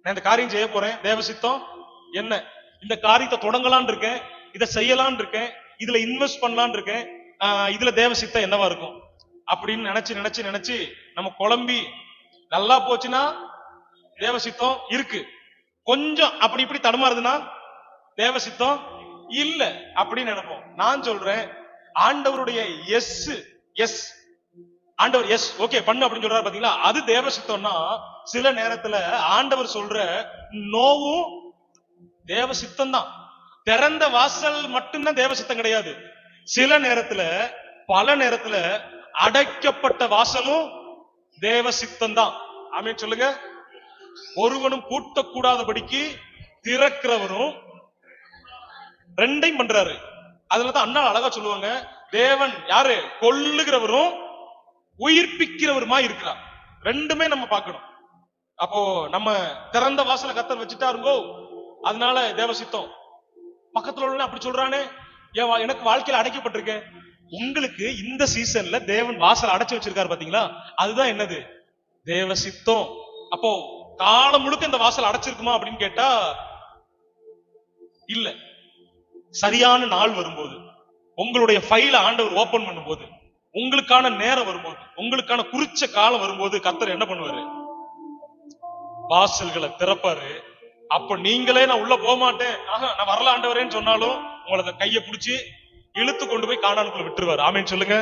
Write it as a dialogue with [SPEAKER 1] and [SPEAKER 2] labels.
[SPEAKER 1] நான் இந்த காரியம் செய்ய போறேன், தேவ சித்தம் என்ன, இந்த காரியத்தை தொடங்கலான் இருக்கேன், இதை செய்யலான் இருக்கேன், இதுல இன்வெஸ்ட் பண்ணலான் இருக்கேன், இதுல தேவ சித்தம் என்னவா இருக்கும் அப்படின்னு நினைச்சு நினைச்சு நினைச்சு நம்ம குழம்பி நல்லா போச்சுன்னா தேவ சித்தம் இருக்கு, கொஞ்சம் அப்படி இப்படி தடுமாறுதுன்னா தேவ சித்தம் இல்ல அப்படின்னு நினைப்போம். நான் சொல்றேன், ஆண்டவருடைய எஸ் எஸ், ஆண்டவர் எஸ் ஓகே பண்ணு அப்படின்னு சொல்றாரு பாத்தீங்களா, அது தேவ சித்தம்னா சில நேரத்துல ஆண்டவர் சொல்ற நோவும் தேவ சித்தம் தான். திறந்த வாசல் மட்டும்தான் தேவ சித்தம் கிடையாது. சில நேரத்துல பல நேரத்துல அடைக்கப்பட்ட வாசலும் தேவ சித்தம் தான். ஆமென் சொல்லுங்க. ஒருவனும் கூட்டக்கூடாதபடிக்கு திறக்கிறவரும் ரெண்டையும் பண்றாரு. அதுலதான் அண்ணா அழகா சொல்லுவாங்க, தேவன் யாரு கொல்லுகிறவரும் உயிர்ப்பிக்கிறவருமா இருக்கிறார். ரெண்டுமே நம்ம பார்க்கணும். அப்போ நம்ம திறந்த வாசல கத்தர் வச்சுட்டாருங்கோ, அதனால தேவ சித்தம். பக்கத்துல உள்ள அப்படி சொல்றானே, எனக்கு வாழ்க்கையில அடைக்கப்பட்டிருக்கேன். உங்களுக்கு இந்த சீசன்ல தேவன் வாசல் அடைச்சு வச்சிருக்காரு பாத்தீங்களா, அதுதான் என்னது தேவ சித்தம். அப்போ காலம் முழுக்க இந்த வாசல் அடைச்சிருக்குமா அப்படின்னு கேட்டா இல்ல. சரியான நாள் வரும்போது, உங்களுடைய ஃபைல ஆண்டவர் ஓபன் பண்ணும்போது, உங்களுக்கான நேரம் வரும்போது, உங்களுக்கான குறிச்ச காலம் வரும்போது கர்த்தர் என்ன பண்ணுவாரு, வாசல்களை திறப்பாரு. அப்ப நீங்களே நான் உள்ள போக மாட்டேன், நான் வரல ஆண்டவரேன்னு சொன்னாலும் உங்களை கையை பிடிச்சி இழுத்து கொண்டு போய் கானானுக்குள்ள விட்டுருவாரு. ஆமென் சொல்லுங்க.